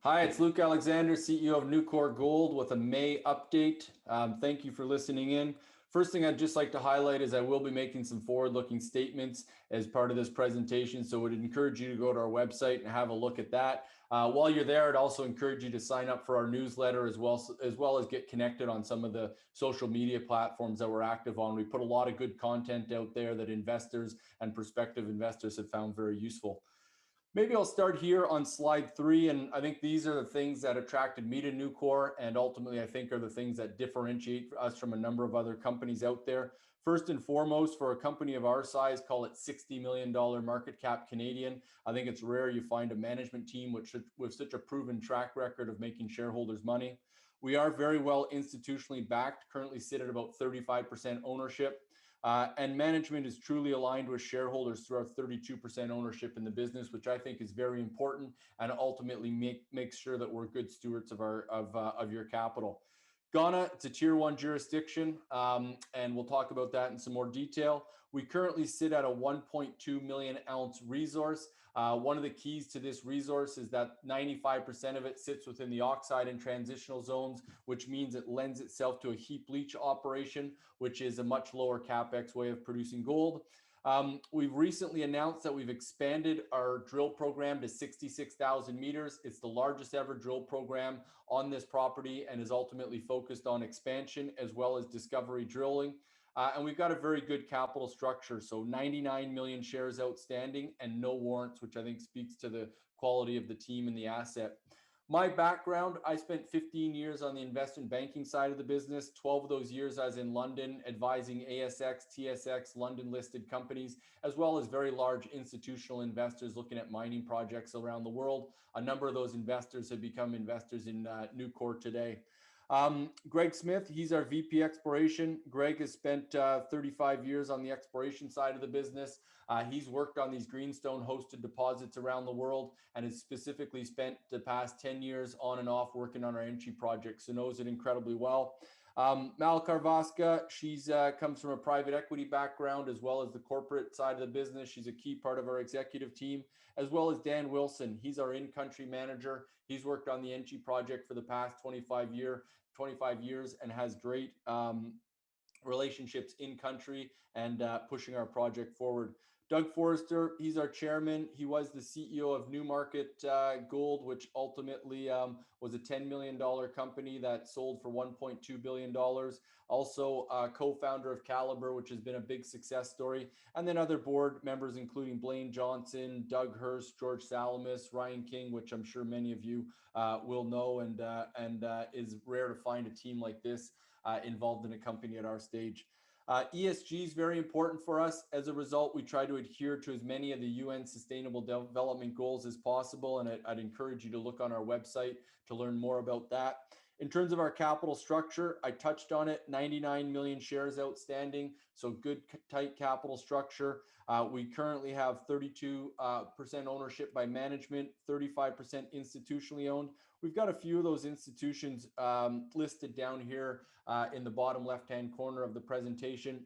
Hi, it's Luke Alexander, CEO of Newcore Gold with a May update. Thank you for listening in. First thing I'd just like to highlight is I will be making some forward-looking statements as part of this presentation, so I would encourage you to go to our website and have a look at that. While you're there, I'd also encourage you to sign up for our newsletter as well as get connected on some of the social media platforms that we're active on. We put a lot of good content out there that investors and prospective investors have found very useful. Maybe I'll start here on slide 3, and I think these are the things that attracted me to Newcore, and ultimately I think are the things that differentiate us from a number of other companies out there. First and foremost, for a company of our size, call it $60 million market cap Canadian, I think it's rare you find a management team with such a proven track record of making shareholders money. We are very well institutionally backed, currently sit at about 35% ownership. And management is truly aligned with shareholders through our 32% ownership in the business, which I think is very important and ultimately makes sure that we're good stewards of your capital. Ghana, it's a tier 1 jurisdiction, and we'll talk about that in some more detail. We currently sit at a 1.2 million ounce resource. One of the keys to this resource is that 95% of it sits within the oxide and transitional zones, which means it lends itself to a heap leach operation, which is a much lower capex way of producing gold. We've recently announced that we've expanded our drill program to 66,000 meters. It's the largest ever drill program on this property and is ultimately focused on expansion as well as discovery drilling. And we've got a very good capital structure. So 99 million shares outstanding and no warrants, which I think speaks to the quality of the team and the asset. My background, I spent 15 years on the investment banking side of the business. 12 of those years I was in London advising ASX, TSX, London listed companies, as well as very large institutional investors looking at mining projects around the world. A number of those investors have become investors in Newcore today. Greg Smith, he's our VP Exploration. Greg has spent 35 years on the exploration side of the business. He's worked on these greenstone hosted deposits around the world and has specifically spent the past 10 years on and off working on our Enchi project, so knows it incredibly well. Mal Carvasca, she's comes from a private equity background as well as the corporate side of the business. She's a key part of our executive team, as well as Dan Wilson. He's our in-country manager. He's worked on the Enchi project for the past 25 years and has great relationships in country and pushing our project forward. Doug Forrester, he's our chairman. He was the CEO of Newmarket Gold, which ultimately was a $10 million company that sold for $1.2 billion. Also co-founder of Calibre, which has been a big success story. And then other board members, including Blaine Johnson, Doug Hurst, George Salamis, Ryan King, which I'm sure many of you will know, and is rare to find a team like this involved in a company at our stage. ESG is very important for us. As a result, we try to adhere to as many of the UN Sustainable Development Goals as possible, and I'd encourage you to look on our website to learn more about that. In terms of our capital structure, I touched on it, 99 million shares outstanding, so good tight capital structure. We currently have 32% ownership by management, 35% institutionally owned. We've got a few of those institutions listed down here in the bottom left-hand corner of the presentation.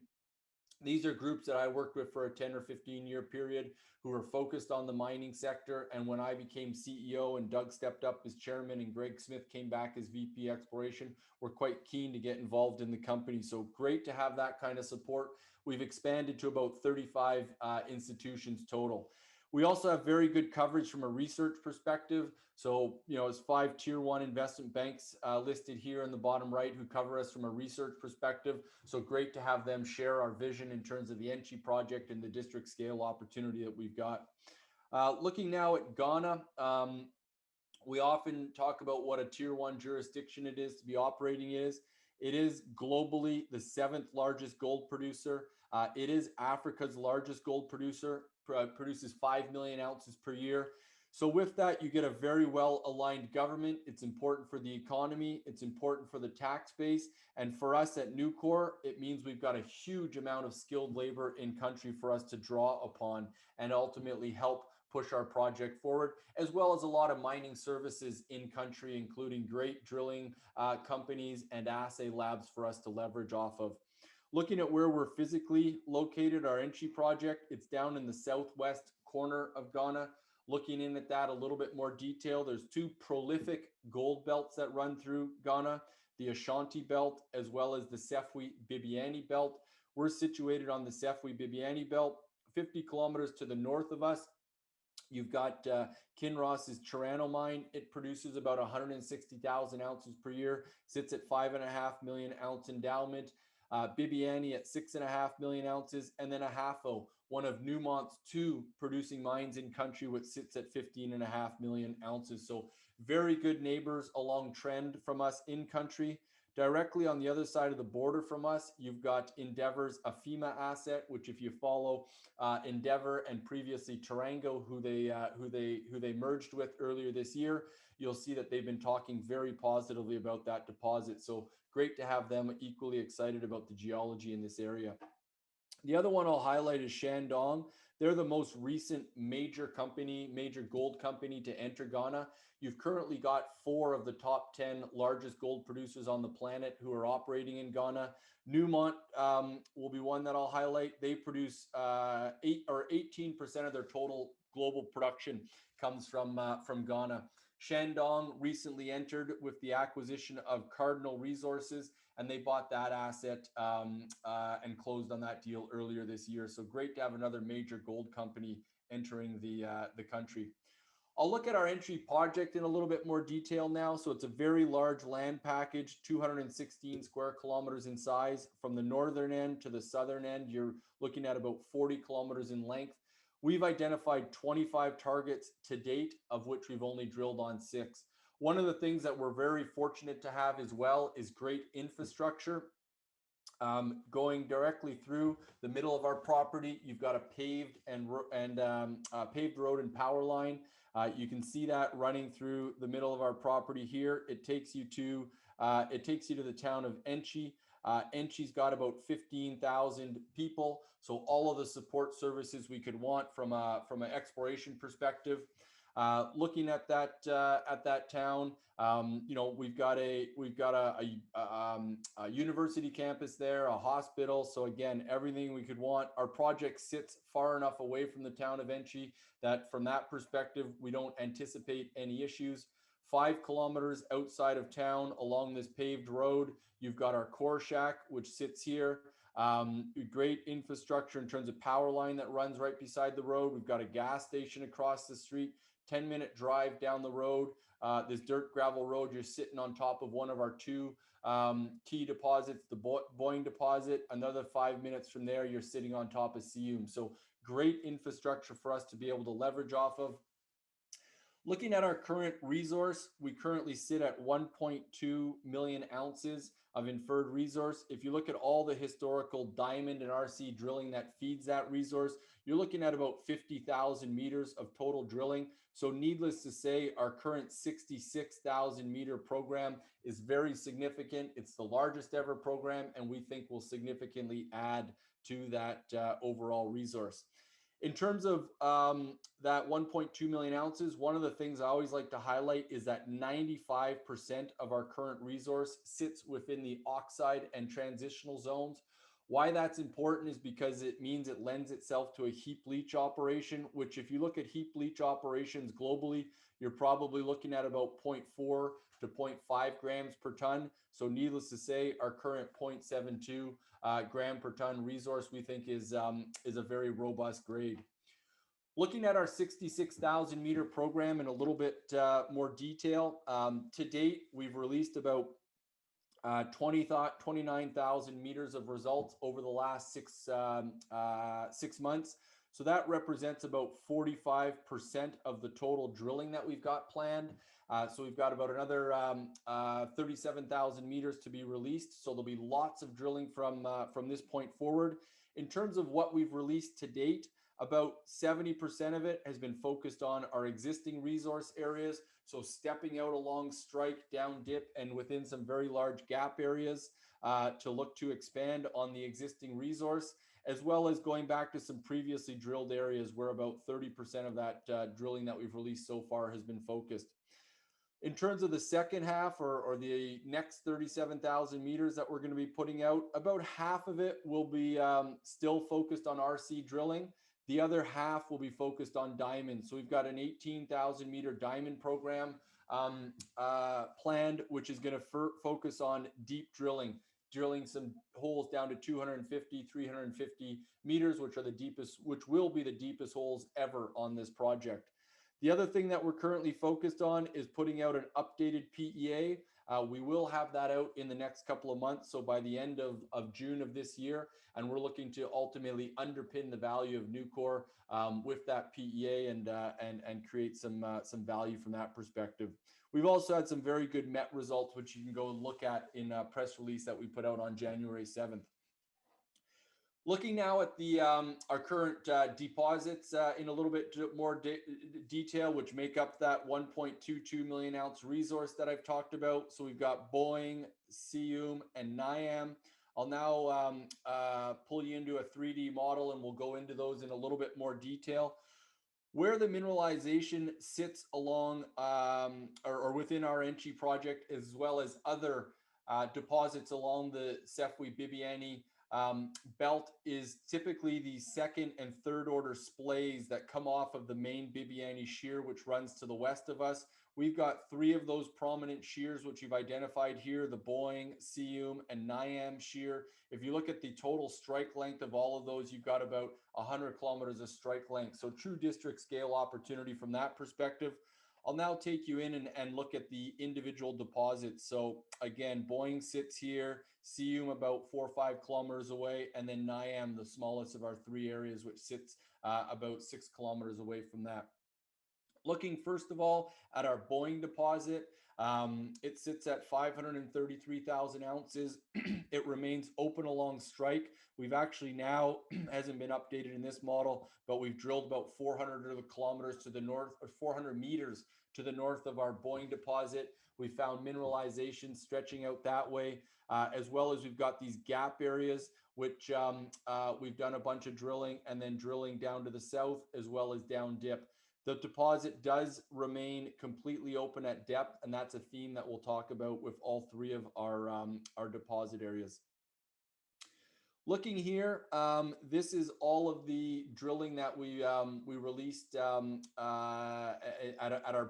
These are groups that I worked with for a 10 or 15 year period who are focused on the mining sector. And when I became CEO and Doug stepped up as chairman and Greg Smith came back as VP Exploration, we're quite keen to get involved in the company. So great to have that kind of support. We've expanded to about 35 institutions total. We also have very good coverage from a research perspective. So, as 5 tier 1 investment banks listed here in the bottom right who cover us from a research perspective. So great to have them share our vision in terms of the Enchi project and the district scale opportunity that we've got. Looking now at Ghana, we often talk about what a tier 1 jurisdiction it is to be operating is. It is globally the 7th largest gold producer. It is Africa's largest gold producer, produces 5 million ounces per year. So with that, you get a very well aligned government. It's important for the economy. It's important for the tax base. And for us at Newcore, it means we've got a huge amount of skilled labor in country for us to draw upon and ultimately help push our project forward, as well as a lot of mining services in country, including great drilling companies and assay labs for us to leverage off of. Looking at where we're physically located, our Enchi project, it's down in the southwest corner of Ghana. Looking in at that a little bit more detail, there's two prolific gold belts that run through Ghana, the Ashanti Belt as well as the Sefwi Bibiani Belt. We're situated on the Sefwi Bibiani Belt, 50 kilometers to the north of us. You've got Kinross's Chirano mine. It produces about 160,000 ounces per year, sits at 5.5 million ounce endowment. Bibiani at 6.5 million ounces, and then Ahafo, one of Newmont's two producing mines in country, which sits at 15.5 million ounces. So very good neighbors along trend from us in country. Directly on the other side of the border from us, you've got Endeavour's Afema asset, which if you follow Endeavour and previously Tarango, who they merged with earlier this year, you'll see that they've been talking very positively about that deposit. So great to have them equally excited about the geology in this area. The other one I'll highlight is Shandong. They're the most recent major gold company to enter Ghana. You've currently got 4 of the top 10 largest gold producers on the planet who are operating in Ghana. Newmont will be one that I'll highlight. They produce 18% of their total global production comes from Ghana. Shandong recently entered with the acquisition of Cardinal Resources, and they bought that asset and closed on that deal earlier this year. So great to have another major gold company entering the country. I'll look at our entry project in a little bit more detail now. So it's a very large land package, 216 square kilometers in size. From the northern end to the southern end, you're looking at about 40 kilometers in length. We've identified 25 targets to date, of which we've only drilled on 6. One of the things that we're very fortunate to have as well is great infrastructure. Going directly through the middle of our property, you've got a paved road and power line. You can see that running through the middle of our property here. It takes you to the town of Enchi. Enchi's got about 15,000 people, so all of the support services we could want from an exploration perspective. Looking at that town, we've got a university campus there, a hospital. So again, everything we could want. Our project sits far enough away from the town of Enchi that from that perspective, we don't anticipate any issues. 5 kilometers outside of town along this paved road, you've got our core shack, which sits here. Great infrastructure in terms of power line that runs right beside the road. We've got a gas station across the street, 10-minute drive down the road. This dirt gravel road, you're sitting on top of one of our 2 key deposits, the Boyne deposit. Another 5 minutes from there, you're sitting on top of Sium. So great infrastructure for us to be able to leverage off of. Looking at our current resource, we currently sit at 1.2 million ounces of inferred resource. If you look at all the historical diamond and RC drilling that feeds that resource, you're looking at about 50,000 meters of total drilling. So needless to say, our current 66,000 meter program is very significant. It's the largest ever program, and we think will significantly add to that overall resource. In terms of that 1.2 million ounces, one of the things I always like to highlight is that 95% of our current resource sits within the oxide and transitional zones. Why that's important is because it means it lends itself to a heap leach operation, which if you look at heap leach operations globally, you're probably looking at about 0.4 to 0.5 grams per ton. So needless to say, our current 0.72 gram per ton resource we think is a very robust grade. Looking at our 66,000 meter program in a little bit more detail, to date we've released about 29,000 meters of results over the last 6 months. So that represents about 45% of the total drilling that we've got planned. So we've got about another 37,000 meters to be released. So there'll be lots of drilling from this point forward. In terms of what we've released to date, about 70% of it has been focused on our existing resource areas. So stepping out along strike, down dip, and within some very large gap areas to look to expand on the existing resource, as well as going back to some previously drilled areas where about 30% of that drilling that we've released so far has been focused. In terms of the second half or the next 37,000 meters that we're going to be putting out, about half of it will be still focused on RC drilling. The other half will be focused on diamonds. So we've got an 18,000 meter diamond program planned, which is going to focus on deep drilling some holes down to 250, 350 meters, which are the deepest, which will be the deepest holes ever on this project. The other thing that we're currently focused on is putting out an updated PEA. We will have that out in the next couple of months, so by the end of June of this year, and we're looking to ultimately underpin the value of Newcore with that PEA and create some value from that perspective. We've also had some very good MET results, which you can go and look at in a press release that we put out on January 7th. Looking now at the our current deposits in a little bit more detail, which make up that 1.22 million ounce resource that I've talked about. So we've got Boeing, Sium, and Niam. I'll now pull you into a 3D model, and we'll go into those in a little bit more detail. Where the mineralization sits along or within our Enchi project, as well as other deposits along the Sefwi-Bibiani belt, is typically the second and third order splays that come off of the main Bibiani shear, which runs to the west of us. We've got 3 of those prominent shears, which you've identified here, the Boeing, Sium, and Niam shear. If you look at the total strike length of all of those, you've got about 100 kilometers of strike length. So true district scale opportunity from that perspective. I'll now take you in and look at the individual deposits. So again, Boeing sits here, Sium about 4 or 5 kilometers away, and then Niam, the smallest of our 3 areas, which sits about 6 kilometers away from that. Looking first of all at our Boeing deposit, it sits at 533,000 ounces. It remains open along strike. We've actually now, hasn't been updated in this model, but we've drilled about 400 kilometers to the north, or 400 meters to the north of our Boeing deposit. We found mineralization stretching out that way, as well as we've got these gap areas, which we've done a bunch of drilling, and then drilling down to the south as well as down dip. The deposit does remain completely open at depth, and that's a theme that we'll talk about with all 3 of our deposit areas. Looking here, this is all of the drilling that we released at our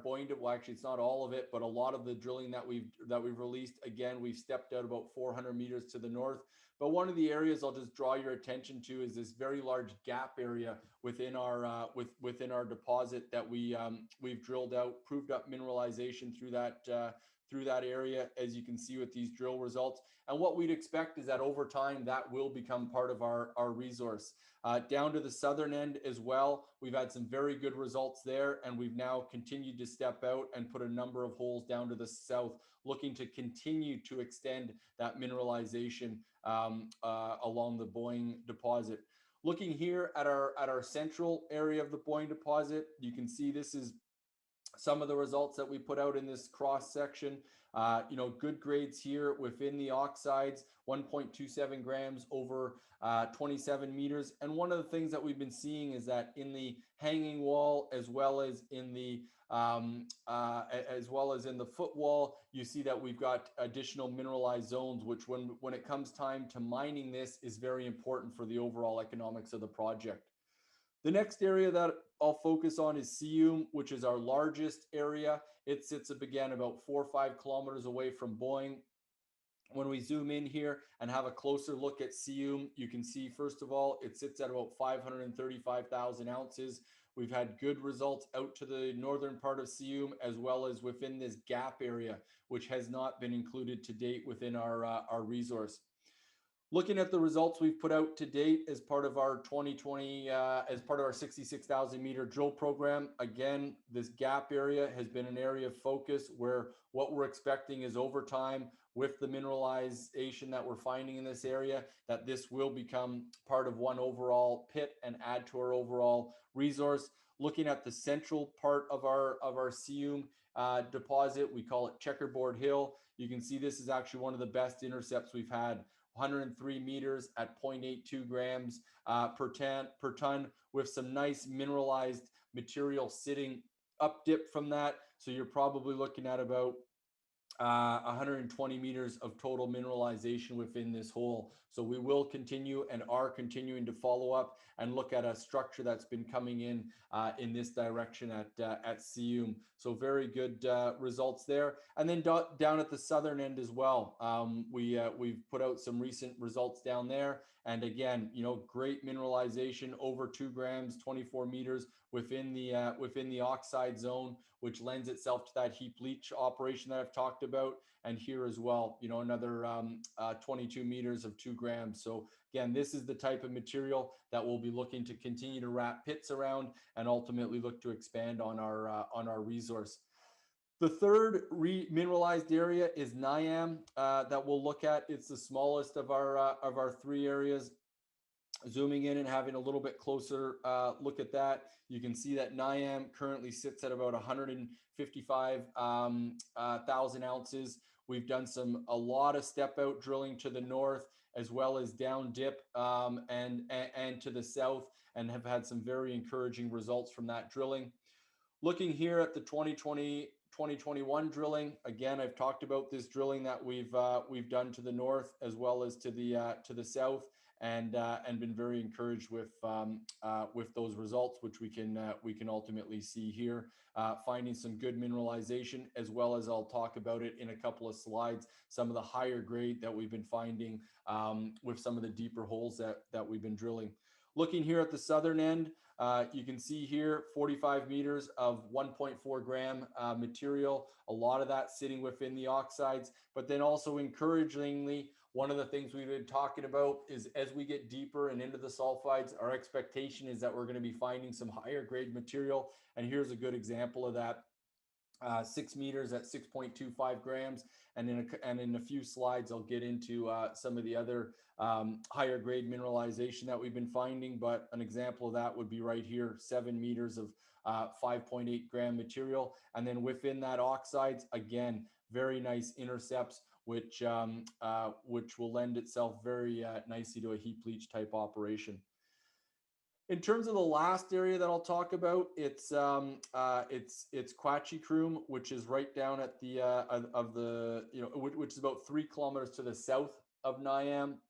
Boeing. Well, actually, it's not all of it, but a lot of the drilling that we've released. Again, we've stepped out about 400 meters to the north. But one of the areas I'll just draw your attention to is this very large gap area within our within our deposit that we've drilled out, proved up mineralization through that area, as you can see with these drill results. And what we'd expect is that over time, that will become part of our resource. Down to the southern end as well, we've had some very good results there, and we've now continued to step out and put a number of holes down to the south, looking to continue to extend that mineralization along the Boeing deposit. Looking here at our central area of the Boeing deposit, you can see this is some of the results that we put out in this cross section. Good grades here within the oxides, 1.27 grams over 27 meters. And one of the things that we've been seeing is that in the hanging wall, as well as in the footwall, you see that we've got additional mineralized zones, which when it comes time to mining this, is very important for the overall economics of the project. The next area that I'll focus on is Sium, which is our largest area. It sits again about 4 or 5 kilometers away from Boeing. When we zoom in here and have a closer look at Sium, you can see, first of all, it sits at about 535,000 ounces. We've had good results out to the northern part of Sium, as well as within this gap area, which has not been included to date within our resource. Looking at the results we've put out to date as part of our 2020, as part of our 66,000 meter drill program, again, this gap area has been an area of focus where what we're expecting is over time, with the mineralization that we're finding in this area, that this will become part of one overall pit and add to our overall resource. Looking at the central part of our Sium deposit, we call it Checkerboard Hill. You can see this is actually one of the best intercepts we've had. 103 meters at 0.82 grams per ton, with some nice mineralized material sitting up dip from that. So you're probably looking at about 120 meters of total mineralization within this hole. So we will continue and are continuing to follow up and look at a structure that's been coming in this direction at Sium. So very good results there. And then down at the southern end as well, we've put out some recent results down there. And again, great mineralization over 2 grams, 24 meters within the oxide zone, which lends itself to that heap leach operation that I've talked about. And here as well, another 22 meters of 2 grams. So again, this is the type of material that we'll be looking to continue to wrap pits around and ultimately look to expand on our resource. The third mineralized area is Niam that we'll look at. It's the smallest of our 3 areas. Zooming in and having a little bit closer look at that, you can see that Niam currently sits at about 155,000 ounces. We've done a lot of step out drilling to the north as well as down dip and to the south, and have had some very encouraging results from that drilling. Looking here at the 2021 drilling, again, I've talked about this drilling that we've done to the north as well as to the south, and been very encouraged with those results, which we can ultimately see here, finding some good mineralization, as well as I'll talk about it in a couple of slides, some of the higher grade that we've been finding with some of the deeper holes that we've been drilling. Looking here at the southern end, you can see here 45 meters of 1.4 gram material, a lot of that sitting within the oxides. But then also encouragingly, one of the things we've been talking about is as we get deeper and into the sulfides, our expectation is that we're going to be finding some higher grade material. And here's a good example of that. 6 meters at 6.25 grams. And in a few slides, I'll get into some of the other higher grade mineralization that we've been finding. But an example of that would be right here, 7 meters of 5.8 gram material. And then within that oxides, again, very nice intercepts, which will lend itself very nicely to a heap leach type operation. In terms of the last area that I'll talk about, it's Quachikroom, which is right down at the which is about 3 kilometers to the south of Niam.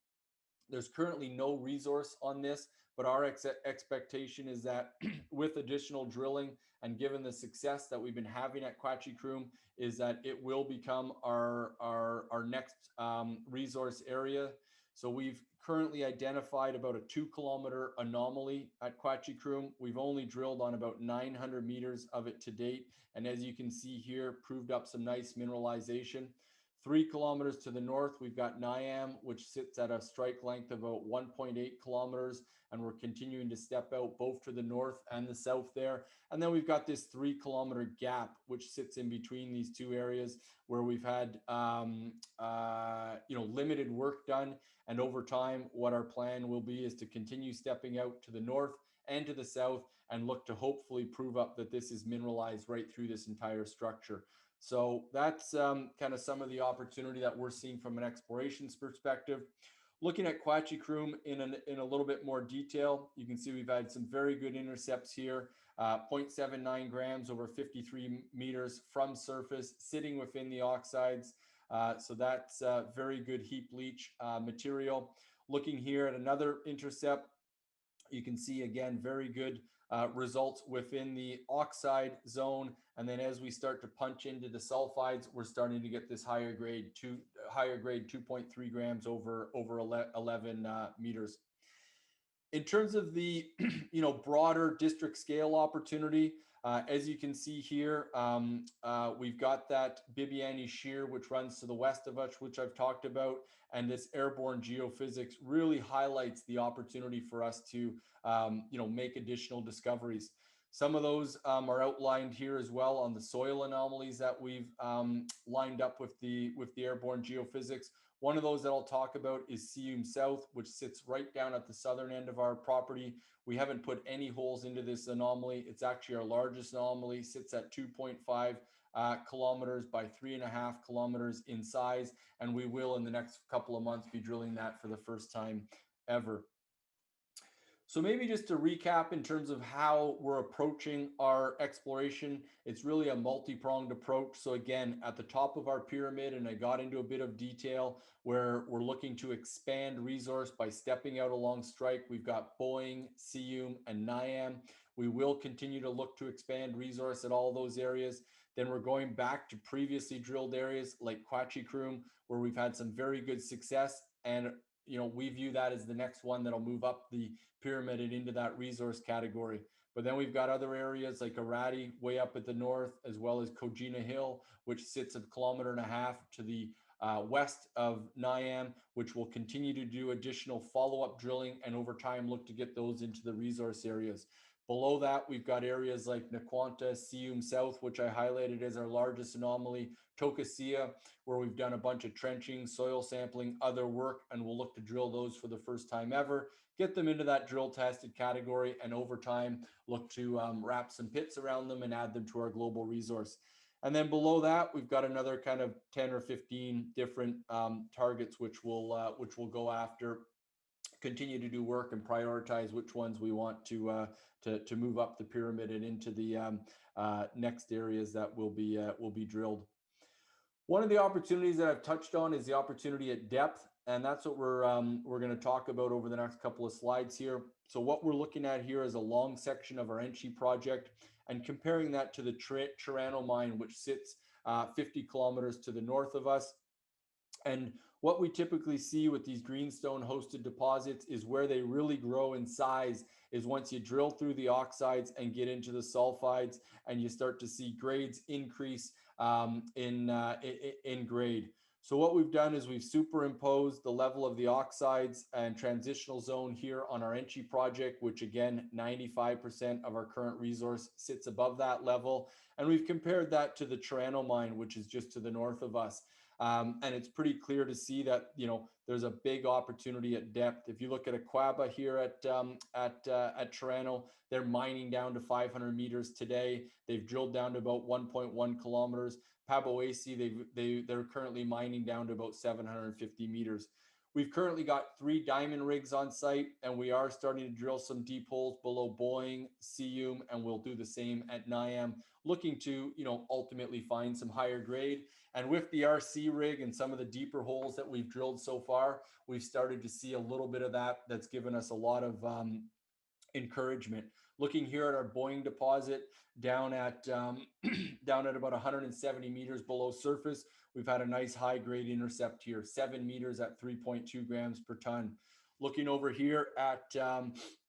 There's currently no resource on this, but our expectation is that with additional drilling and given the success that we've been having at Quachikroom, is that it will become our next resource area. So we've currently identified about a 2-kilometer anomaly at Quachikroom. We've only drilled on about 900 meters of it to date. And as you can see here, proved up some nice mineralization. 3 kilometers to the north, we've got Niam, which sits at a strike length of about 1.8 kilometers. And we're continuing to step out both to the north and the south there. And then we've got this 3-kilometer gap, which sits in between these 2 areas where we've had limited work done. And over time, what our plan will be is to continue stepping out to the north and to the south and look to hopefully prove up that this is mineralized right through this entire structure. So that's kind of some of the opportunity that we're seeing from an exploration perspective. Looking at Quachikroom in a little bit more detail, you can see we've had some very good intercepts here, 0.79 grams over 53 meters from surface, sitting within the oxides. So that's very good heap leach material. Looking here at another intercept, you can see again very good results within the oxide zone. And then as we start to punch into the sulfides, we're starting to get this higher grade 2.3 grams over 11 meters. In terms of the broader district scale opportunity, as you can see here, we've got that Bibiani shear, which runs to the west of us, which I've talked about. And this airborne geophysics really highlights the opportunity for us to make additional discoveries. Some of those are outlined here as well on the soil anomalies that we've lined up with the airborne geophysics. One of those that I'll talk about is Sium South, which sits right down at the southern end of our property. We haven't put any holes into this anomaly. It's actually our largest anomaly, sits at 2.5 kilometers by 3.5 kilometers in size. And we will in the next couple of months be drilling that for the first time ever. So maybe just to recap in terms of how we're approaching our exploration, it's really a multi-pronged approach. So again, at the top of our pyramid, and I got into a bit of detail where we're looking to expand resource by stepping out along strike. We've got Boeing, Sium, and Niam. We will continue to look to expand resource at all those areas. Then we're going back to previously drilled areas like Quachikrum, where we've had some very good success. And we view that as the next one that'll move up the pyramid and into that resource category. But then we've got other areas like Arati way up at the north, as well as Kojina Hill, which sits 1.5 kilometers to the west of Niam, which will continue to do additional follow-up drilling and over time look to get those into the resource areas. Below that, we've got areas like Naquanta, Sium South, which I highlighted as our largest anomaly, Tokasia, where we've done a bunch of trenching, soil sampling, other work, and we'll look to drill those for the first time ever, get them into that drill tested category, and over time look to wrap some pits around them and add them to our global resource. And then below that, we've got another kind of 10 or 15 different targets which we'll go after, continue to do work and prioritize which ones we want to move up the pyramid and into the next areas that will be drilled. One of the opportunities that I've touched on is the opportunity at depth, and that's what we're going to talk about over the next couple of slides here. So what we're looking at here is a long section of our Enchi project, and comparing that to the Chirano mine, which sits 50 kilometers to the north of us. And what we typically see with these greenstone hosted deposits is where they really grow in size is once you drill through the oxides and get into the sulfides, and you start to see grades increase in grade. So what we've done is we've superimposed the level of the oxides and transitional zone here on our Enchi project, which again, 95% of our current resource sits above that level. And we've compared that to the Chirano mine, which is just to the north of us. And it's pretty clear to see that there's a big opportunity at depth. If you look at Aquaba here at Chirano, they're mining down to 500 meters today. They've drilled down to about 1.1 kilometers. Paboesi, they're currently mining down to about 750 meters. We've currently got 3 diamond rigs on site, and we are starting to drill some deep holes below Boeing, Sium, and we'll do the same at Niam, looking to ultimately find some higher grade. And with the RC rig and some of the deeper holes that we've drilled so far, we've started to see a little bit of that. That's given us a lot of encouragement. Looking here at our Boeing deposit down at about 170 meters below surface, we've had a nice high grade intercept here, 7 meters at 3.2 grams per ton. Looking over here at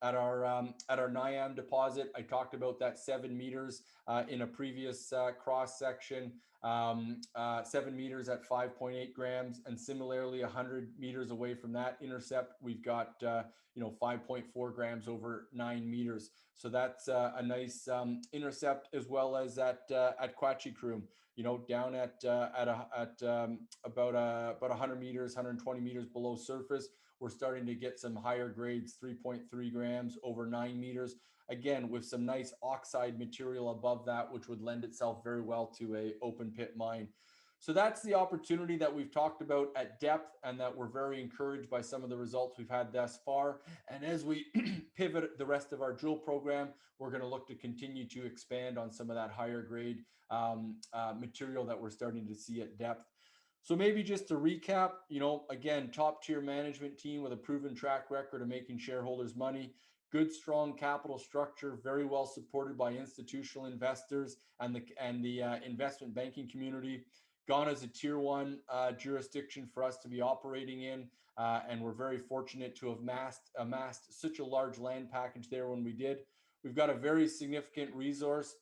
our Niam deposit, I talked about that 7 meters in a previous cross section. 7 meters at 5.8 grams, and similarly 100 meters away from that intercept, we've got 5.4 grams over 9 meters. So that's a nice intercept, as well as at Quachikrum, down at about 100 meters, 120 meters below surface. We're starting to get some higher grades, 3.3 grams over 9 meters. Again, with some nice oxide material above that, which would lend itself very well to a open pit mine. So that's the opportunity that we've talked about at depth, and that we're very encouraged by some of the results we've had thus far. And as we pivot the rest of our drill program, we're going to look to continue to expand on some of that higher grade material that we're starting to see at depth. So maybe just to recap, again, top tier management team with a proven track record of making shareholders money. Good, strong capital structure, very well supported by institutional investors and the investment banking community. Ghana is a tier 1 jurisdiction for us to be operating in, and we're very fortunate to have amassed such a large land package there when we did. We've got a very significant resource,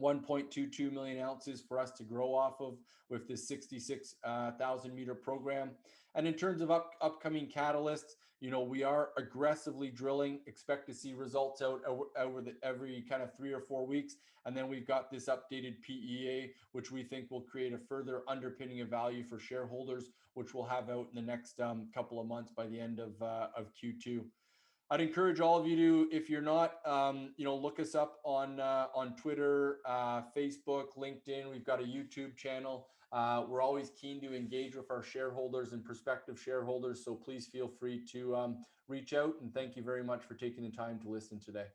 1.22 million ounces for us to grow off of with this 66,000 meter program. And in terms of upcoming catalysts, we are aggressively drilling, expect to see results out over every kind of 3 or 4 weeks. And then we've got this updated PEA, which we think will create a further underpinning of value for shareholders, which we'll have out in the next couple of months by the end of Q2. I'd encourage all of you to, if you're not, look us up on Twitter, Facebook, LinkedIn. We've got a YouTube channel. We're always keen to engage with our shareholders and prospective shareholders, so please feel free to reach out, and thank you very much for taking the time to listen today.